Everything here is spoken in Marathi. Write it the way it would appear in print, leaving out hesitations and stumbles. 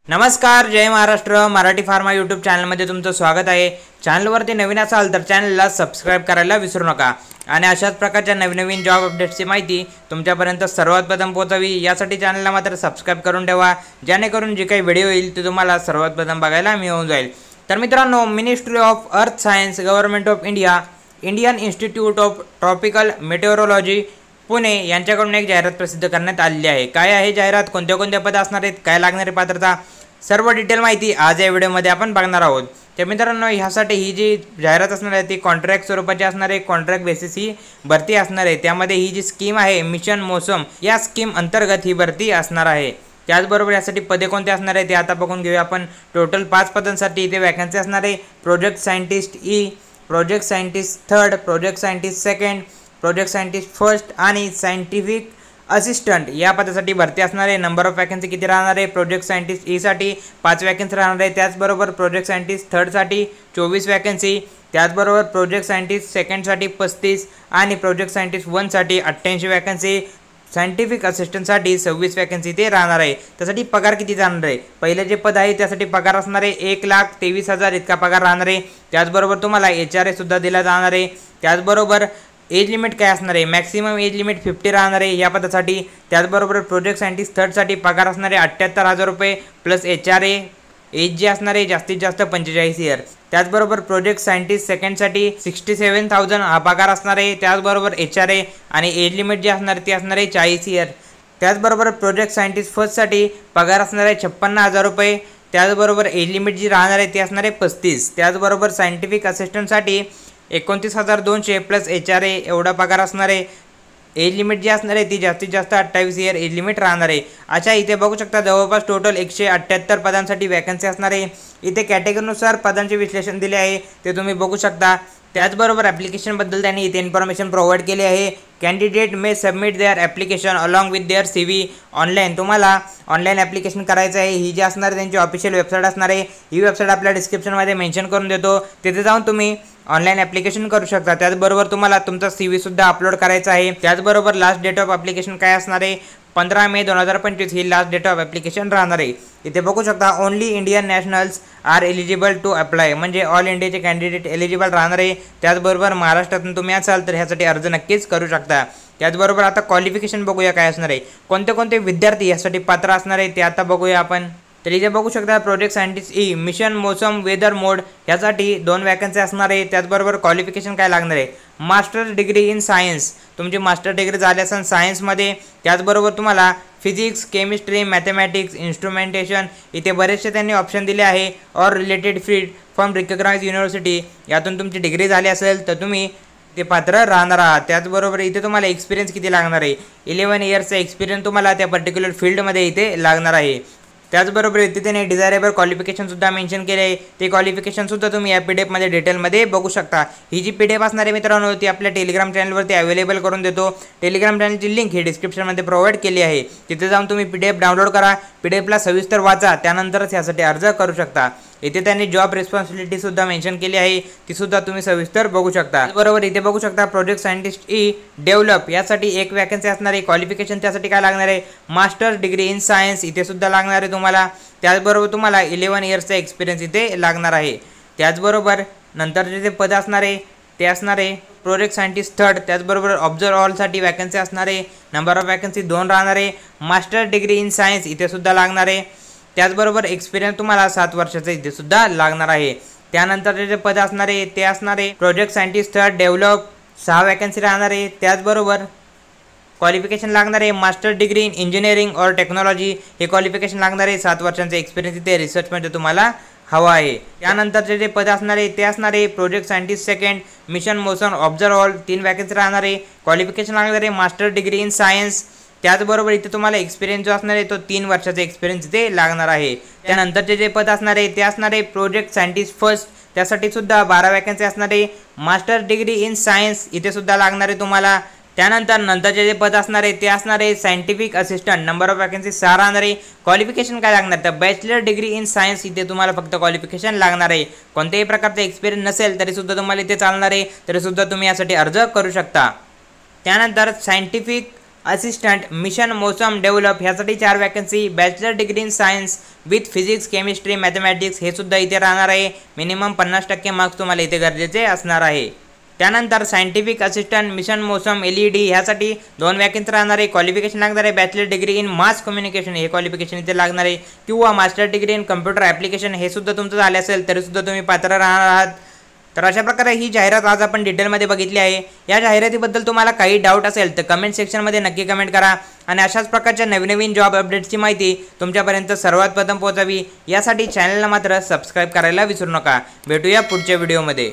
नमस्कार, जय महाराष्ट्र. मराठी फार्मा यूट्यूब चॅनलमध्ये तुमचं स्वागत आहे. चॅनलवरती नवीन असाल तर चॅनलला सबस्क्राइब करायला विसरू नका आणि अशाच प्रकारच्या नवीन जॉब अपडेट्सची माहिती तुमच्यापर्यंत सर्वात प्रथम पोहोचावी यासाठी चॅनलला मात्र सबस्क्राइब करून ठेवा, जेणेकरून जे काही व्हिडिओ येईल ते तुम्हाला सर्वात प्रथम बघायला मिळून जाईल. तर मित्रांनो, ministry of earth science, government of India, Indian institute of tropical meteorology Pune यांच्याकडून एक जाहिरात प्रसिद्ध करण्यात आलेली आहे. काय आहे जाहिरात, कोणत्या कोणत्या पद असणार आहेत, काय लागणारी पात्रता, सर्व डिटेल माहिती आज या व्हिडिओमध्ये आपण बघणार आहोत. तर मित्रांनो, ह्यासाठी ही जी जाहिरात असणार आहे ती कॉन्ट्रॅक्ट स्वरूपाची असणार आहे. कॉन्ट्रॅक्ट बेसिस ही भरती असणार आहे. त्यामध्ये ही जी स्कीम आहे मिशन मौसम, या स्कीम अंतर्गत ही भरती असणार आहे. त्याचबरोबर यासाठी पदे कोणते असणार आहे ते आता बघून घेऊया आपण. टोटल 5 पदांसाठी इथे वॅकन्सी असणार आहे. Project scientist E, project scientist third, project scientist second, project scientist first आणि सायंटिफिक असिस्टंट या पदासाठी भरती असणार आहे. नंबर ऑफ वॅकन्सी किती राहणार आहे? प्रोजेक्ट सायंटिस्ट ईसाठी 5 वॅकन्सी राहणार आहे. त्याचबरोबर प्रोजेक्ट सायंटिस्ट थर्डसाठी 24 वॅकन्सी, त्याचबरोबर प्रोजेक्ट सायंटिस्ट सेकंडसाठी 35 आणि प्रोजेक्ट सायंटिस्ट 1साठी 88 वॅकन्सी. सायंटिफिक असिस्टंटसाठी 26 वॅकन्सी ते राहणार आहे. त्यासाठी पगार किती जाणार आहे? पहिले जे पद आहे त्यासाठी पगार असणार आहे 1,23,000 इतका पगार राहणार आहे. त्याचबरोबर तुम्हाला HRA सुद्धा दिला जाणार आहे. त्याचबरोबर एज लिमिट काय असणार आहे? मॅक्सिमम एज लिमिट 50 राहणार आहे या पदासाठी. त्याचबरोबर प्रोजेक्ट सायंटिस्ट थर्डसाठी पगार असणार आहे 78,000 रुपये प्लस HRA. एज जी असणार आहे जास्तीत जास्त 45 इयर. त्याचबरोबर प्रोजेक्ट सायंटिस्ट सेकंडसाठी 67,000 हा पगार असणार आहे. त्याचबरोबर HRA आणि एज लिमिट जी असणार ती असणार आहे 40 इयर. त्याचबरोबर प्रोजेक्ट सायंटिस्ट फर्स्टसाठी पगार असणार आहे 56,000 रुपये. त्याचबरोबर एज लिमिट जी राहणार आहे ती असणार आहे 35. त्याचबरोबर सायंटिफिक असिस्टंटसाठी 29,200 प्लस HRA एवढा पगार असणार आहे. एज लिमिट जी असणार आहे ती जास्तीत जास्त 28 इयर एज लिमिट राहणार आहे. अच्छा, इथे बघू शकता जवळपास टोटल 178 पदांसाठी वॅकन्सी असणार आहे. इथे कॅटेगरीनुसार पदांचे विश्लेषण दिले आहे ते तुम्ही बघू शकता. त्याचबरोबर ॲप्लिकेशनबद्दल त्यांनी इथे इन्फॉर्मेशन प्रोव्हाइड केली आहे. Candidate may submit their application along with their CV online. तुम्हाला ऑनलाईन ॲप्लिकेशन करायचं आहे. ही जी असणार त्यांची ऑफिशियल वेबसाईट असणार आहे. ही वेबसाईट आपल्या डिस्क्रिप्शनमध्ये मेन्शन करून देतो. तिथे जाऊन तुम्ही ऑनलाईन ॲप्लिकेशन करू शकता. त्याचबरोबर तुम्हाला तुमचा CV सुद्धा अपलोड करायचा आहे. त्याचबरोबर लास्ट डेट ऑफ ॲप्लिकेशन काय असणार आहे? 15 मे 2025 ही लास्ट डेट ऑफ ॲप्लिकेशन राहणार आहे. इथे बघू शकता only Indian nationals are eligible to apply, म्हणजे ऑल इंडियाचे कॅन्डिडेट एलिजिबल राहणार आहे. त्याचबरोबर महाराष्ट्रातून तुम्ही असाल तर ह्यासाठी अर्ज नक्कीच करू शकता. त्याचबरोबर आता क्वालिफिकेशन बघूया काय असणार आहे, कोणते कोणते विद्यार्थी यासाठी पात्र असणार आहे ते आता बघूया आपण. तर इथे बघू शकता प्रोजेक्ट सायंटिस्ट ई मिशन मौसम वेदर मोड यासाठी 2 वॅकन्सी असणार आहे. त्याचबरोबर क्वालिफिकेशन काय लागणार आहे? मास्टर डिग्री इन सायन्स, तुमची मास्टर डिग्री झाली असेल सायन्समध्ये. त्याचबरोबर तुम्हाला फिजिक्स, केमिस्ट्री, मॅथमॅटिक्स, इन्स्ट्रुमेंटेशन इथे बरेचसे त्यांनी ऑप्शन दिले आहे. Or related field from recognize university, यातून तुमची डिग्री झाली असेल तर तुम्ही ते पात्र राहणार आहात. त्याचबरोबर इथे तुम्हाला एक्सपिरियन्स किती लागणार आहे? 11 इयर्सचा एक्सपिरियन्स तुम्हाला त्या पर्टिक्युलर फील्डमध्ये इथे लागणार आहे. त्याचबरोबर इथे त्याने डिझायरेबल क्वालिफिकेशनसुद्धा मेन्शन केले आहे. ते क्वालिफिकेशनसुद्धा तुम्ही या PDF डिटेलमध्ये बघू शकता. ही जी PDF असणार आहे मित्रांनो ती आपल्या टेलिग्राम चॅनलवरती अवेलेबल करून देतो. टेलिग्राम चॅनलची लिंक ही डिस्क्रिप्शनमध्ये प्रोव्हाइड केली आहे. तिथे जाऊन तुम्ही PDF डाउनलोड करा, PDFला सविस्तर वाचा, त्यानंतरच यासाठी अर्ज करू शकता. इथे त्यांनी जॉब रिस्पॉन्सिबिलिटी सुद्धा मेन्शन केली आहे, ती सुद्धा तुम्ही सविस्तर बघू शकता. बरोबर इथे बघू शकता प्रोजेक्ट सायंटिस्ट ई डेव्हलप यासाठी 1 वॅकन्सी असणार आहे. क्वालिफिकेशन त्यासाठी काय लागणार आहे? मास्टर डिग्री इन सायन्स इथे सुद्धा लागणार आहे तुम्हाला. त्याचबरोबर तुम्हाला 11 इयर्सचा एक्सपिरियन्स इथे लागणार आहे. त्याचबरोबर नंतरचे जे पद असणार आहे ते असणार आहे प्रोजेक्ट सायंटिस्ट थर्ड. त्याचबरोबर ऑब्झर्व ऑलसाठी वॅकन्सी असणार आहे. नंबर ऑफ वॅकन्सी 2 राहणार आहे. मास्टर डिग्री इन सायन्स इथे सुद्धा लागणार आहे. त्याचबरोबर एक्सपिरियन्स तुम्हाला 7 वर्षाचा इथे सुद्धा लागणार आहे. त्यानंतर जे पद असणार आहे ते असणार आहे project scientist third develop, 6 vacancy राहणार आहे. त्याचबरोबर क्वालिफिकेशन लागणार आहे मास्टर डिग्री इन इंजिनिअरिंग और टेक्नॉलॉजी, हे क्वालिफिकेशन लागणार आहे. 7 वर्षांचा एक्सपिरियन्स इथे रिसर्चमध्ये तुम्हाला हवा आहे. त्यानंतरचे जे पद असणार आहे ते असणार आहे project scientist second mission motion observe all, 3 vacancy राहणार आहे. क्वालिफिकेशन लागणार आहे मास्टर डिग्री इन सायन्स. त्याचबरोबर इथे तुम्हाला एक्सपिरियन्स जो असणार आहे तो 3 वर्षाचा एक्सपिरियन्स इथे लागणार आहे. त्यानंतरचे जे पद असणार आहे ते असणार आहे प्रोजेक्ट सायंटिस्ट फर्स्ट, त्यासाठी सुद्धा 12 वॅकन्सी असणार आहे. मास्टर डिग्री इन सायन्स इथे सुद्धा लागणार आहे तुम्हाला. नंतरचे जे पद असणार आहे ते असणार आहे scientific assistant, number of vacancy 6 राहणार आहे. क्वालिफिकेशन काय लागणार? तर बॅचलर डिग्री इन सायन्स इथे तुम्हाला फक्त क्वालिफिकेशन लागणार आहे. कोणत्याही प्रकारचा एक्सपिरियन्स नसेल तरी सुद्धा तुम्हाला इथे चालणार आहे, तरी सुद्धा तुम्ही यासाठी अर्ज करू शकता. त्यानंतर सायंटिफिक असिस्टंट मिशन मौसम डेव्हलप ह्यासाठी 4 vacancy, bachelor degree in science with physics chemistry mathematics हे सुद्धा इथे राहणार आहे। मिनिमम 50% मार्क्स तुम्हाला इथे गरजेचे असणार आहे। त्यानंतर सायंटिफिक असिस्टंट मिशन मौसम LED ह्यासाठी 2 वॅकन्सी राहणार आहे। क्वालिफिकेशन लागणार आहे bachelor degree in mass communication हे क्वालिफिकेशन इथे लागणार आहे, किंवा master degree in computer application हे सुद्धा तुमचं झाले असेल तरी सुद्धा तुम्ही पात्र राहणार आहात। तर अशा प्रकारे ही जाहिरात आज आपण डिटेलमध्ये बघितली आहे। या जाहिरातीबद्दल तुम्हाला काही डाऊट असेल तर कमेंट सेक्शनमध्ये नक्की कमेंट करा आणि अशाच प्रकारच्या नवीन जॉब अपडेट्सची माहिती तुमच्यापर्यंत सर्वात प्रथम पोहोचावी यासाठी चॅनलला मात्र सबस्क्राईब करायला विसरू नका। भेटूया पुढच्या व्हिडिओमध्ये।